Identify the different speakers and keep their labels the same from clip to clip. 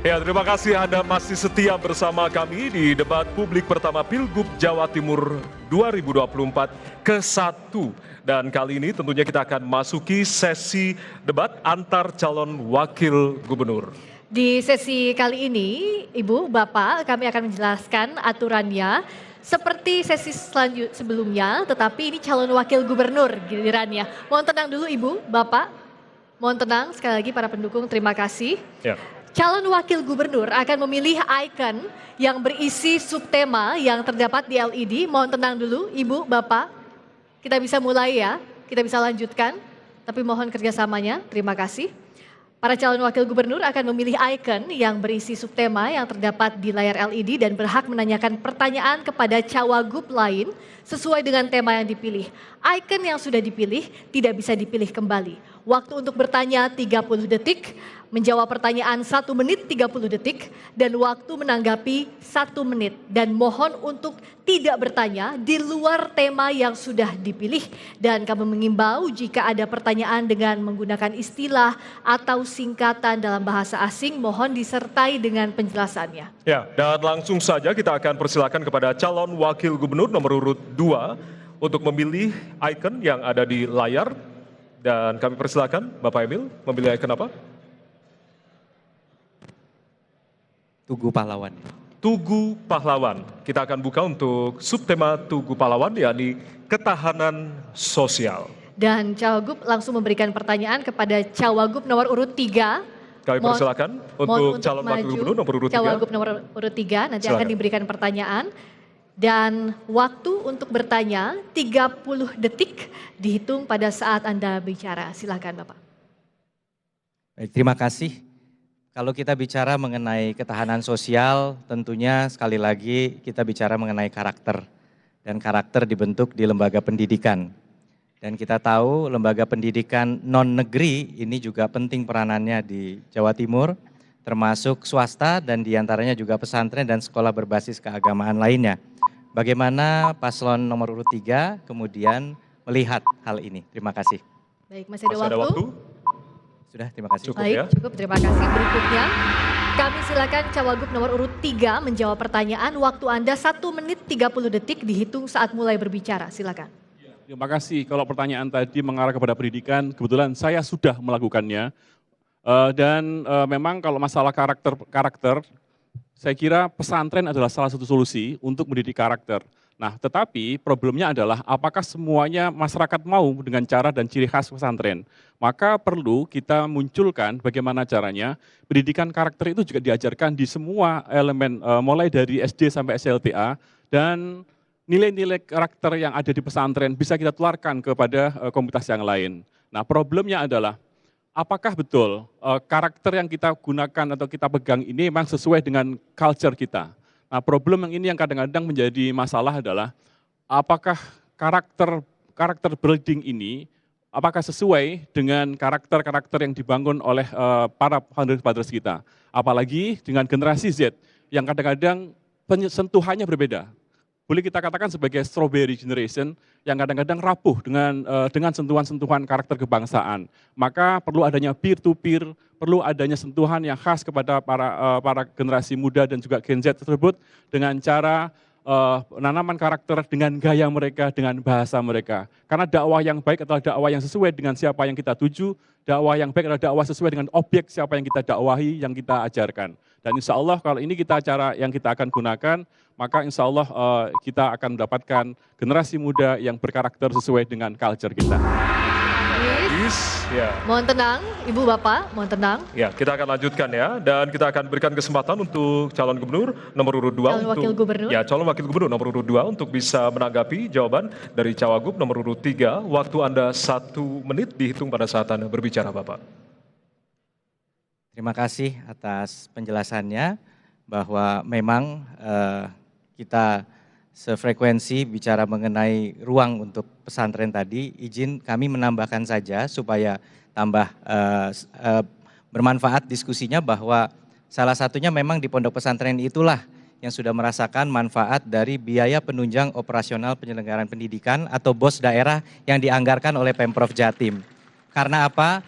Speaker 1: Ya, terima kasih Anda masih setia bersama kami di debat publik pertama Pilgub Jawa Timur 2024 ke-1. Dan kali ini tentunya kita akan masuki sesi debat antar calon wakil gubernur.
Speaker 2: Di sesi kali ini, Ibu, Bapak, kami akan menjelaskan aturannya seperti sesi sebelumnya, tetapi ini calon wakil gubernur gilirannya. Mohon tenang dulu Ibu, Bapak. Mohon tenang, sekali lagi para pendukung, terima kasih.
Speaker 1: Ya.
Speaker 2: Calon wakil gubernur akan memilih ikon yang berisi subtema yang terdapat di LED. Mohon tenang dulu Ibu, Bapak. Kita bisa mulai ya, kita bisa lanjutkan. Tapi mohon kerjasamanya, terima kasih. Para calon wakil gubernur akan memilih ikon yang berisi subtema yang terdapat di layar LED dan berhak menanyakan pertanyaan kepada cawagup lain sesuai dengan tema yang dipilih. Ikon yang sudah dipilih tidak bisa dipilih kembali. Waktu untuk bertanya 30 detik, menjawab pertanyaan 1 menit 30 detik, dan waktu menanggapi 1 menit. Dan mohon untuk tidak bertanya di luar tema yang sudah dipilih. Dan kami mengimbau jika ada pertanyaan dengan menggunakan istilah atau singkatan dalam bahasa asing, mohon disertai dengan penjelasannya.
Speaker 1: Ya, dan langsung saja kita akan persilakan kepada calon wakil gubernur nomor urut 2 untuk memilih ikon yang ada di layar. Dan kami persilakan Bapak Emil memilih ikon apa?
Speaker 3: Tugu Pahlawan.
Speaker 1: Tugu Pahlawan. Kita akan buka untuk subtema Tugu Pahlawan, yakni ketahanan sosial.
Speaker 2: Dan Cawagup langsung memberikan pertanyaan kepada Cawagup nomor urut 3.
Speaker 1: Kami persilakan untuk calon wakil gubernur nomor urut 3.
Speaker 2: Cawagup nomor urut 3 nanti
Speaker 1: Silakan.
Speaker 2: akan diberikan pertanyaan. Dan waktu untuk bertanya 30 detik dihitung pada saat Anda bicara. Silakan Bapak.
Speaker 3: Baik, terima kasih. Kalau kita bicara mengenai ketahanan sosial, tentunya sekali lagi kita bicara mengenai karakter. Dan karakter dibentuk di lembaga pendidikan. Dan kita tahu lembaga pendidikan non-negeri ini juga penting peranannya di Jawa Timur, termasuk swasta dan diantaranya juga pesantren dan sekolah berbasis keagamaan lainnya. Bagaimana paslon nomor urut 3 kemudian melihat hal ini? Terima kasih.
Speaker 2: Baik, masih ada waktu?
Speaker 3: Sudah, terima kasih.
Speaker 1: Cukup
Speaker 2: Baik,
Speaker 1: ya.
Speaker 2: cukup, terima kasih. Berikutnya, kami silakan Cawagup nomor urut 3 menjawab pertanyaan. Waktu Anda 1 menit 30 detik dihitung saat mulai berbicara. Silakan.
Speaker 4: Terima kasih. Kalau pertanyaan tadi mengarah kepada pendidikan, kebetulan saya sudah melakukannya. Memang kalau masalah karakter, saya kira pesantren adalah salah satu solusi untuk mendidik karakter. Nah, tetapi problemnya adalah apakah semuanya masyarakat mau dengan cara dan ciri khas pesantren. Maka perlu kita munculkan bagaimana caranya pendidikan karakter itu juga diajarkan di semua elemen, mulai dari SD sampai SLTA, dan nilai-nilai karakter yang ada di pesantren bisa kita tularkan kepada komunitas yang lain. Nah, problemnya adalah apakah betul karakter yang kita gunakan atau kita pegang ini memang sesuai dengan culture kita. Nah, problem yang ini yang kadang-kadang menjadi masalah adalah apakah karakter building ini apakah sesuai dengan karakter-karakter yang dibangun oleh para founders kita. Apalagi dengan generasi Z yang kadang-kadang sentuhannya berbeda. Boleh kita katakan sebagai strawberry generation yang kadang-kadang rapuh dengan sentuhan-sentuhan karakter kebangsaan. Maka perlu adanya peer-to-peer, perlu adanya sentuhan yang khas kepada para generasi muda dan juga Gen Z tersebut dengan cara penanaman karakter dengan gaya mereka, dengan bahasa mereka. Karena dakwah yang baik adalah dakwah yang sesuai dengan siapa yang kita tuju, dakwah yang baik adalah dakwah sesuai dengan objek siapa yang kita dakwahi, yang kita ajarkan. Dan insya Allah kalau ini cara yang kita akan gunakan, maka insya Allah kita akan mendapatkan generasi muda yang berkarakter sesuai dengan culture kita.
Speaker 1: Ya.
Speaker 2: Mohon tenang, Ibu Bapak, mohon tenang.
Speaker 1: Ya, kita akan lanjutkan ya, dan kita akan berikan kesempatan untuk calon gubernur nomor urut 2
Speaker 2: Calon wakil gubernur.
Speaker 1: Ya, calon wakil gubernur nomor urut 2 untuk bisa menanggapi jawaban dari Cawagup nomor urut 3. Waktu Anda 1 menit dihitung pada saat Anda berbicara, Bapak.
Speaker 3: Terima kasih atas penjelasannya bahwa memang kita sefrekuensi bicara mengenai ruang untuk pesantren tadi. Izin kami menambahkan saja supaya tambah bermanfaat diskusinya bahwa salah satunya memang di pondok pesantren itulah yang sudah merasakan manfaat dari biaya penunjang operasional penyelenggaraan pendidikan atau BOS daerah yang dianggarkan oleh Pemprov Jatim. Karena apa?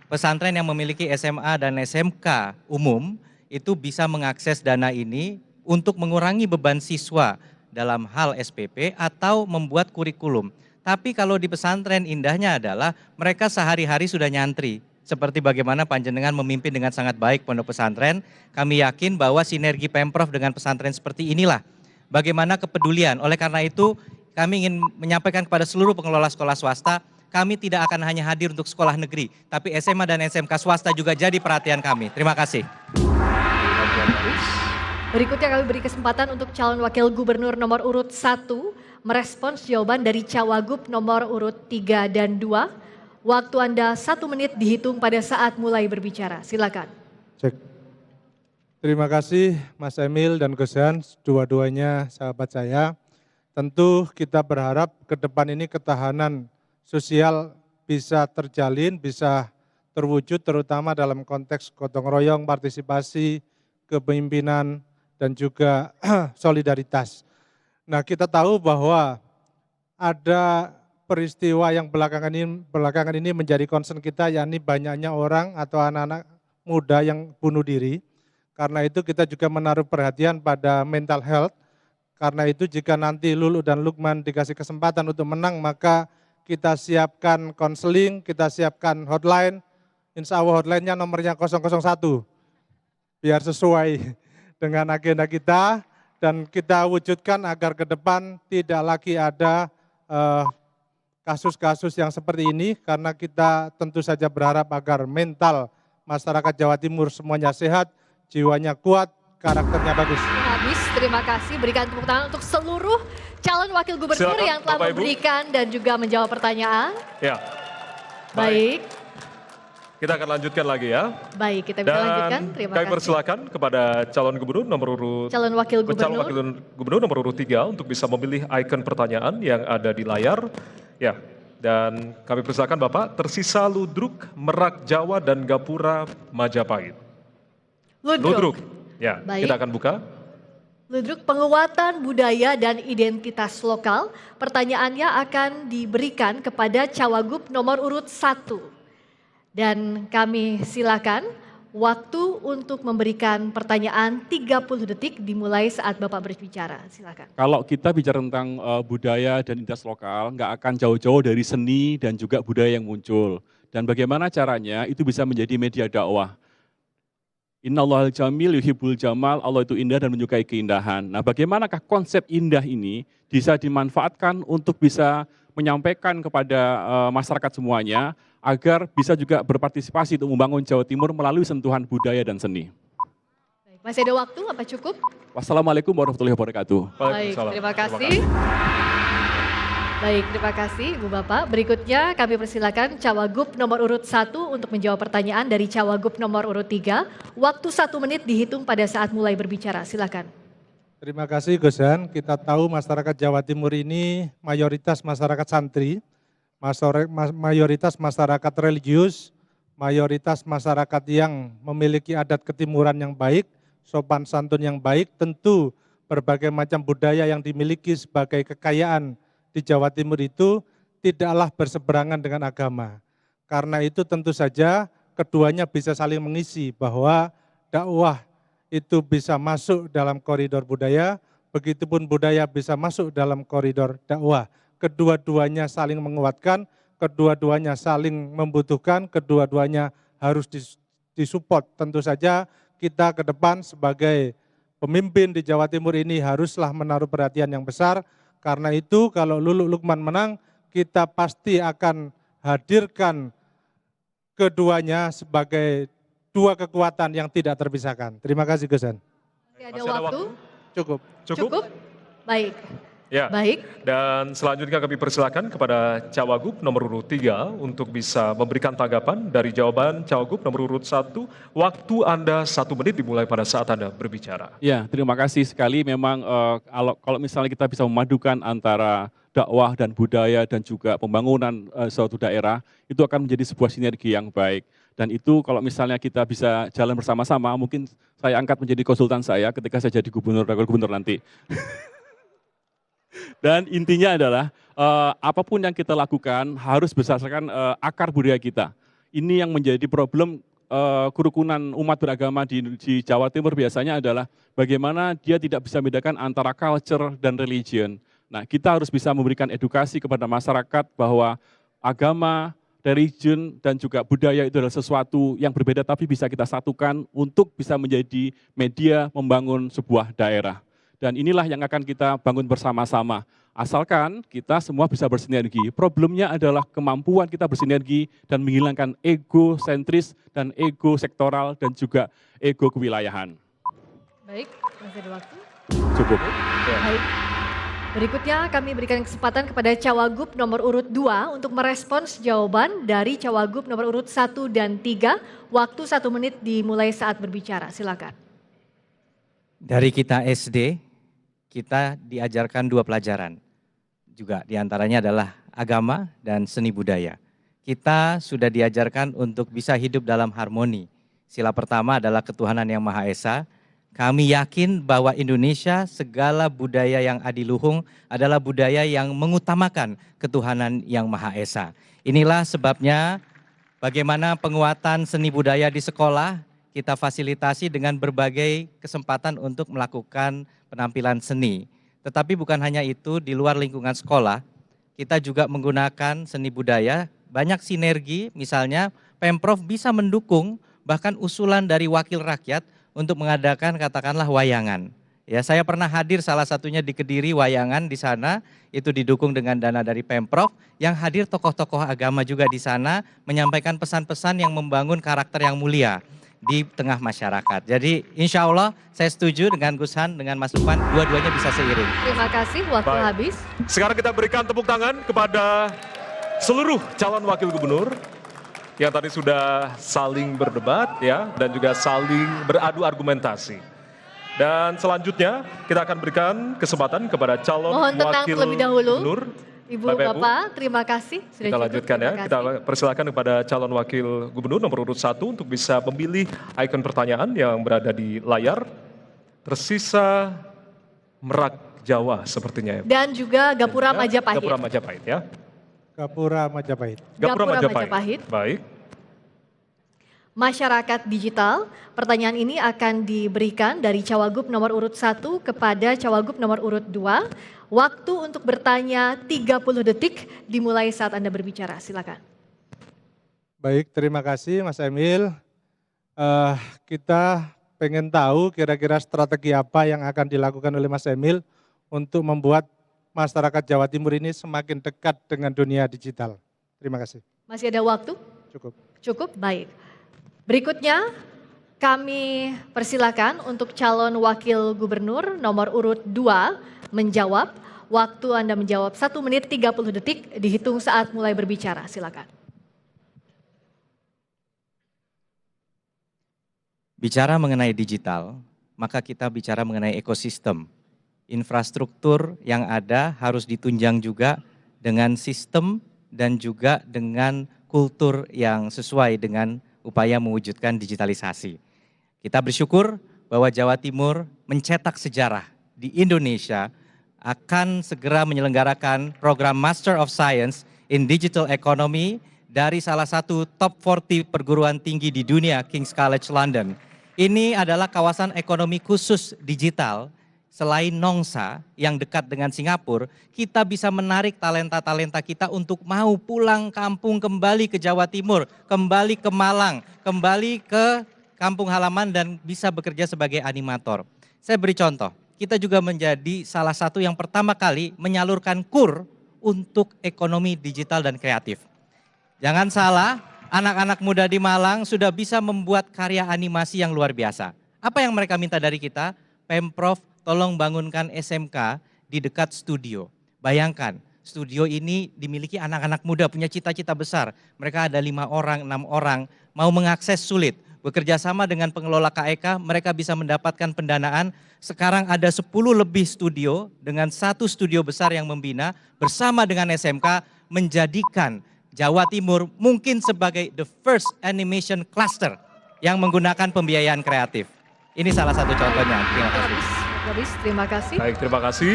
Speaker 3: Pesantren yang memiliki SMA dan SMK umum itu bisa mengakses dana ini untuk mengurangi beban siswa dalam hal SPP atau membuat kurikulum. Tapi kalau di pesantren indahnya adalah mereka sehari-hari sudah nyantri. Seperti bagaimana panjenengan memimpin dengan sangat baik pondok pesantren, kami yakin bahwa sinergi Pemprov dengan pesantren seperti inilah. Bagaimana kepedulian, oleh karena itu kami ingin menyampaikan kepada seluruh pengelola sekolah swasta, kami tidak akan hanya hadir untuk sekolah negeri, tapi SMA dan SMK swasta juga jadi perhatian kami. Terima kasih.
Speaker 2: Berikutnya kami beri kesempatan untuk calon wakil gubernur nomor urut 1 merespons jawaban dari cawagup nomor urut 3 dan 2. Waktu Anda 1 menit dihitung pada saat mulai berbicara. Silakan.
Speaker 5: Cek. Terima kasih Mas Emil dan Gus Hans, dua-duanya sahabat saya. Tentu kita berharap ke depan ini ketahanan sosial bisa terjalin, bisa terwujud terutama dalam konteks gotong royong, partisipasi, kepemimpinan, dan juga solidaritas. Nah, kita tahu bahwa ada peristiwa yang belakangan ini menjadi concern kita, yakni banyaknya orang atau anak-anak muda yang bunuh diri. Karena itu kita juga menaruh perhatian pada mental health. Karena itu jika nanti Lulu dan Lukman dikasih kesempatan untuk menang, maka kita siapkan konseling, kita siapkan hotline. Insya Allah hotline-nya nomornya 001. Biar sesuai dengan agenda kita dan kita wujudkan agar ke depan tidak lagi ada kasus-kasus yang seperti ini, karena kita tentu saja berharap agar mental masyarakat Jawa Timur semuanya sehat, jiwanya kuat, karakternya bagus.
Speaker 2: Habis, terima kasih. Berikan tepuk tangan untuk seluruh calon wakil gubernur
Speaker 1: Silakan,
Speaker 2: yang telah
Speaker 1: Bapak, Ibu.
Speaker 2: memberikan dan juga menjawab pertanyaan.
Speaker 1: Ya.
Speaker 2: Baik,
Speaker 1: Kita akan lanjutkan lagi ya.
Speaker 2: baik kita bisa lanjutkan.
Speaker 1: Dan
Speaker 2: Terima
Speaker 1: kami
Speaker 2: kasih.
Speaker 1: persilakan kepada calon gubernur nomor urut
Speaker 2: Calon wakil gubernur.
Speaker 1: gubernur nomor urut 3 untuk bisa memilih ikon pertanyaan yang ada di layar. Ya. Dan kami persilakan Bapak, tersisa Ludruk, Merak Jawa dan Gapura Majapahit. Ludruk. Ya,
Speaker 2: Baik.
Speaker 1: kita akan buka.
Speaker 2: Ludruk, penguatan budaya dan identitas lokal. Pertanyaannya akan diberikan kepada cawagup nomor urut 1. Dan kami silakan waktu untuk memberikan pertanyaan 30 detik dimulai saat Bapak berbicara. Silakan.
Speaker 4: Kalau kita bicara tentang budaya dan identitas lokal, nggak akan jauh-jauh dari seni dan juga budaya yang muncul. Dan bagaimana caranya itu bisa menjadi media dakwah. Innallahal jamil yuhibbul jamal, Allah itu indah dan menyukai keindahan. Nah, bagaimanakah konsep indah ini bisa dimanfaatkan untuk bisa menyampaikan kepada masyarakat semuanya, agar bisa juga berpartisipasi untuk membangun Jawa Timur melalui sentuhan budaya dan seni.
Speaker 2: Baik, masih ada waktu apa cukup?
Speaker 4: Wassalamualaikum warahmatullahi wabarakatuh.
Speaker 2: Baik,
Speaker 1: Waalaikumsalam.
Speaker 2: terima kasih. Baik, terima kasih Ibu Bapak. Berikutnya kami persilakan cawagup nomor urut 1 untuk menjawab pertanyaan dari cawagup nomor urut 3. Waktu 1 menit dihitung pada saat mulai berbicara. Silakan.
Speaker 5: Terima kasih Gus Han. Kita tahu masyarakat Jawa Timur ini mayoritas masyarakat santri, mayoritas masyarakat religius, mayoritas masyarakat yang memiliki adat ketimuran yang baik, sopan santun yang baik, tentu berbagai macam budaya yang dimiliki sebagai kekayaan di Jawa Timur itu tidaklah berseberangan dengan agama. Karena itu tentu saja keduanya bisa saling mengisi, bahwa dakwah itu bisa masuk dalam koridor budaya, begitupun budaya bisa masuk dalam koridor dakwah. Kedua-duanya saling menguatkan, kedua-duanya saling membutuhkan, kedua-duanya harus disupport. Tentu saja kita ke depan sebagai pemimpin di Jawa Timur ini haruslah menaruh perhatian yang besar. Karena itu kalau Lulu Lukman menang, kita pasti akan hadirkan keduanya sebagai dua kekuatan yang tidak terpisahkan. Terima kasih Gus Han.
Speaker 2: Masih ada
Speaker 1: Masih ada
Speaker 2: waktu?
Speaker 5: Cukup.
Speaker 2: Cukup? Baik.
Speaker 1: Ya.
Speaker 2: Baik.
Speaker 1: Dan selanjutnya kami persilakan kepada cawagup nomor urut 3 untuk bisa memberikan tanggapan dari jawaban cawagup nomor urut 1. Waktu Anda 1 menit dimulai pada saat Anda berbicara.
Speaker 4: Ya, terima kasih sekali. Memang kalau misalnya kita bisa memadukan antara dakwah dan budaya dan juga pembangunan suatu daerah, itu akan menjadi sebuah sinergi yang baik. Dan itu kalau misalnya kita bisa jalan bersama-sama, mungkin saya angkat menjadi konsultan saya ketika saya jadi gubernur dan wakil gubernur nanti. Dan intinya adalah apapun yang kita lakukan harus berdasarkan akar budaya kita. Ini yang menjadi problem kerukunan umat beragama di Jawa Timur biasanya adalah bagaimana dia tidak bisa membedakan antara culture dan religion. Nah, kita harus bisa memberikan edukasi kepada masyarakat bahwa agama, religion, dan juga budaya itu adalah sesuatu yang berbeda tapi bisa kita satukan untuk bisa menjadi media membangun sebuah daerah. Dan inilah yang akan kita bangun bersama-sama. Asalkan kita semua bisa bersinergi. Problemnya adalah kemampuan kita bersinergi dan menghilangkan ego sentris dan ego sektoral dan juga ego kewilayahan.
Speaker 2: Baik, masih ada waktu.
Speaker 4: Cukup.
Speaker 2: Baik. Berikutnya kami berikan kesempatan kepada Cawagup nomor urut 2 untuk merespons jawaban dari Cawagup nomor urut 1 dan 3. Waktu 1 menit dimulai saat berbicara, silakan.
Speaker 3: Dari kita SD, kita diajarkan 2 pelajaran. Juga diantaranya adalah agama dan seni budaya. Kita sudah diajarkan untuk bisa hidup dalam harmoni. Sila pertama adalah ketuhanan yang Maha Esa. Kami yakin bahwa Indonesia segala budaya yang adiluhung adalah budaya yang mengutamakan ketuhanan yang Maha Esa. Inilah sebabnya bagaimana penguatan seni budaya di sekolah kita fasilitasi dengan berbagai kesempatan untuk melakukan penampilan seni. Tetapi bukan hanya itu, di luar lingkungan sekolah, kita juga menggunakan seni budaya, banyak sinergi, misalnya Pemprov bisa mendukung bahkan usulan dari wakil rakyat untuk mengadakan katakanlah wayangan. Ya, saya pernah hadir salah satunya di Kediri wayangan di sana, itu didukung dengan dana dari Pemprov, yang hadir tokoh-tokoh agama juga di sana menyampaikan pesan-pesan yang membangun karakter yang mulia di tengah masyarakat. Jadi insya Allah saya setuju dengan Gus Han, dengan Mas Lukman, dua-duanya bisa seiring.
Speaker 2: Terima kasih, waktu
Speaker 1: Baik.
Speaker 2: habis.
Speaker 1: Sekarang kita berikan tepuk tangan kepada seluruh calon wakil gubernur yang tadi sudah saling berdebat ya dan juga saling beradu argumentasi. Dan selanjutnya kita akan berikan kesempatan kepada calon
Speaker 2: Mohon tenang
Speaker 1: wakil
Speaker 2: terlebih dahulu.
Speaker 1: gubernur.
Speaker 2: Ibu,
Speaker 1: Bapak, Ibu,
Speaker 2: Bapak, terima kasih. Sudah
Speaker 1: kita
Speaker 2: cukup,
Speaker 1: lanjutkan ya.
Speaker 2: terima
Speaker 1: Kita
Speaker 2: kasih.
Speaker 1: persilakan kepada calon wakil gubernur nomor urut 1 untuk bisa memilih ikon pertanyaan yang berada di layar. Tersisa Merak Jawa sepertinya ya.
Speaker 2: Dan juga Gapura Majapahit.
Speaker 1: Gapura Majapahit ya.
Speaker 5: Gapura Majapahit.
Speaker 2: Gapura Majapahit.
Speaker 1: Baik.
Speaker 2: Masyarakat digital, pertanyaan ini akan diberikan dari Cawagup nomor urut 1 kepada Cawagup nomor urut 2. Waktu untuk bertanya 30 detik dimulai saat Anda berbicara, silakan.
Speaker 5: Baik, terima kasih Mas Emil. Kita pengen tahu kira-kira strategi apa yang akan dilakukan oleh Mas Emil untuk membuat masyarakat Jawa Timur ini semakin dekat dengan dunia digital. Terima kasih.
Speaker 2: Masih ada waktu?
Speaker 5: Cukup.
Speaker 2: Cukup, baik. Berikutnya kami persilakan untuk calon wakil gubernur nomor urut 2 menjawab. Waktu Anda menjawab 1 menit 30 detik dihitung saat mulai berbicara, silakan.
Speaker 3: Bicara mengenai digital, maka kita bicara mengenai ekosistem. Infrastruktur yang ada harus ditunjang juga dengan sistem dan juga dengan kultur yang sesuai dengan upaya mewujudkan digitalisasi. Kita bersyukur bahwa Jawa Timur mencetak sejarah di Indonesia akan segera menyelenggarakan program Master of Science in Digital Economy dari salah satu top 40 perguruan tinggi di dunia, King's College London. Ini adalah kawasan ekonomi khusus digital. Selain Nongsa yang dekat dengan Singapura, kita bisa menarik talenta-talenta kita untuk mau pulang kampung kembali ke Jawa Timur, kembali ke Malang, kembali ke kampung halaman dan bisa bekerja sebagai animator. Saya beri contoh, kita juga menjadi salah satu yang pertama kali menyalurkan KUR untuk ekonomi digital dan kreatif. Jangan salah, anak-anak muda di Malang sudah bisa membuat karya animasi yang luar biasa. Apa yang mereka minta dari kita? Pemprov tolong bangunkan SMK di dekat studio. Bayangkan, studio ini dimiliki anak-anak muda, punya cita-cita besar. Mereka ada 5 orang, 6 orang, mau mengakses sulit. Bekerja sama dengan pengelola KEK, mereka bisa mendapatkan pendanaan. Sekarang ada 10 lebih studio, dengan 1 studio besar yang membina, bersama dengan SMK, menjadikan Jawa Timur mungkin sebagai the first animation cluster yang menggunakan pembiayaan kreatif. Ini salah satu contohnya. Terima kasih.
Speaker 2: Habis, terima kasih.
Speaker 1: Baik, terima kasih.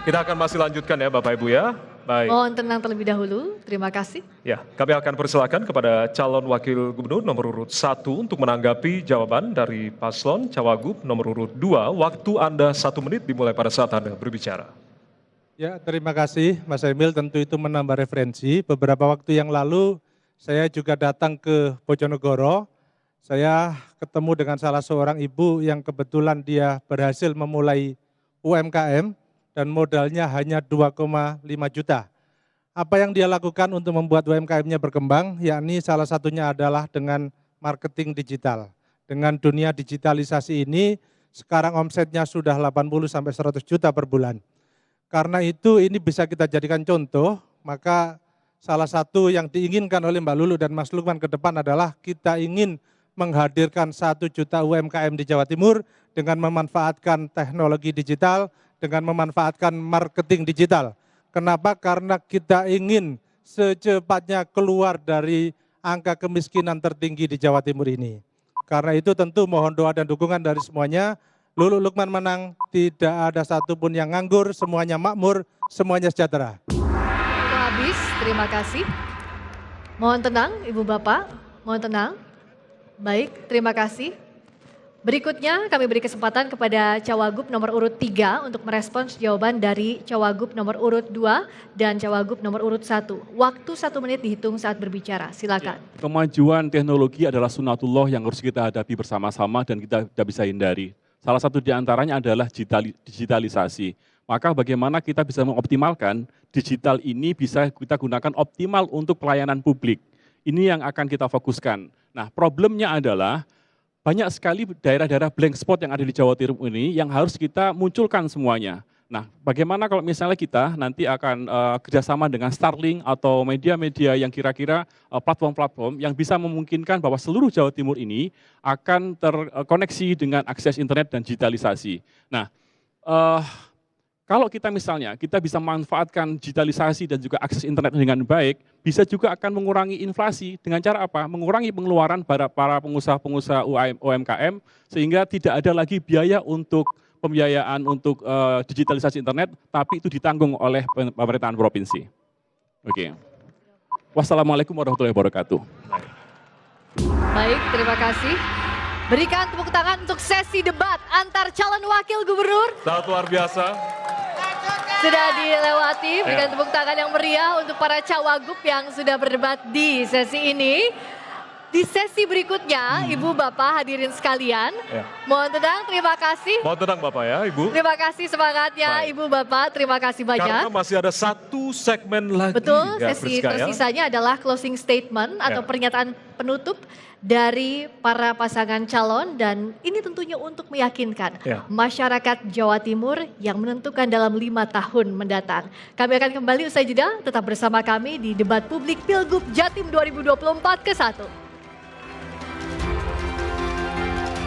Speaker 1: Kita akan masih lanjutkan ya Bapak Ibu ya. Baik.
Speaker 2: Mohon tenang terlebih dahulu. Terima kasih.
Speaker 1: Ya, kami akan persilakan kepada calon wakil gubernur nomor urut 1 untuk menanggapi jawaban dari paslon cawagup nomor urut 2. Waktu Anda 1 menit dimulai pada saat Anda berbicara.
Speaker 5: Ya, terima kasih Mas Emil, tentu itu menambah referensi. Beberapa waktu yang lalu saya juga datang ke Bojonegoro. Saya ketemu dengan salah seorang ibu yang kebetulan dia berhasil memulai UMKM dan modalnya hanya 2,5 juta. Apa yang dia lakukan untuk membuat UMKM-nya berkembang, yakni salah satunya adalah dengan marketing digital. Dengan dunia digitalisasi ini, sekarang omsetnya sudah 80-100 juta per bulan. Karena itu ini bisa kita jadikan contoh, maka salah satu yang diinginkan oleh Mbak Lulu dan Mas Lukman ke depan adalah kita ingin menghadirkan 1 juta UMKM di Jawa Timur dengan memanfaatkan teknologi digital, dengan memanfaatkan marketing digital. Kenapa? Karena kita ingin secepatnya keluar dari angka kemiskinan tertinggi di Jawa Timur ini. Karena itu tentu mohon doa dan dukungan dari semuanya. Lulu Lukman menang, tidak ada satupun yang nganggur, semuanya makmur, semuanya sejahtera.
Speaker 2: Waktu habis, terima kasih. Mohon tenang Ibu Bapak, mohon tenang. Baik, terima kasih. Berikutnya kami beri kesempatan kepada Cawagup nomor urut 3 untuk merespons jawaban dari Cawagup nomor urut 2 dan Cawagup nomor urut 1. Waktu 1 menit dihitung saat berbicara, silakan.
Speaker 4: Kemajuan teknologi adalah sunatullah yang harus kita hadapi bersama-sama dan kita tidak bisa hindari. Salah satu di antaranya adalah digitalisasi. Maka bagaimana kita bisa mengoptimalkan digital ini bisa kita gunakan optimal untuk pelayanan publik. Ini yang akan kita fokuskan. Nah, problemnya adalah banyak sekali daerah-daerah blank spot yang ada di Jawa Timur ini yang harus kita munculkan semuanya. Nah, bagaimana kalau misalnya kita nanti akan kerjasama dengan Starlink atau media-media yang kira-kira platform-platform yang bisa memungkinkan bahwa seluruh Jawa Timur ini akan terkoneksi dengan akses internet dan digitalisasi. Nah, kalau kita misalnya, kita bisa memanfaatkan digitalisasi dan juga akses internet dengan baik, bisa juga akan mengurangi inflasi dengan cara apa? Mengurangi pengeluaran para pengusaha-pengusaha UMKM, sehingga tidak ada lagi biaya untuk pembiayaan untuk digitalisasi internet, tapi itu ditanggung oleh pemerintahan provinsi. Oke. Wassalamualaikum warahmatullahi wabarakatuh.
Speaker 2: Baik, terima kasih. Berikan tepuk tangan untuk sesi debat antar calon wakil gubernur.
Speaker 1: Sangat luar biasa.
Speaker 2: Sudah dilewati, berikan tepuk tangan yang meriah untuk para cawagup yang sudah berdebat di sesi ini. Di sesi berikutnya, Ibu Bapak hadirin sekalian, mohon tenang, terima kasih.
Speaker 1: Mohon tenang Bapak ya Ibu.
Speaker 2: Terima kasih semangatnya
Speaker 1: Baik.
Speaker 2: Ibu Bapak, terima kasih banyak.
Speaker 1: Karena masih ada 1 segmen lagi.
Speaker 2: Betul,
Speaker 1: ya,
Speaker 2: sesi
Speaker 1: Priska, ya.
Speaker 2: tersisanya adalah closing statement atau pernyataan penutup dari para pasangan calon dan ini tentunya untuk meyakinkan masyarakat Jawa Timur yang menentukan dalam 5 tahun mendatang. Kami akan kembali usai jeda, tetap bersama kami di debat publik Pilgub Jatim 2024 ke-1.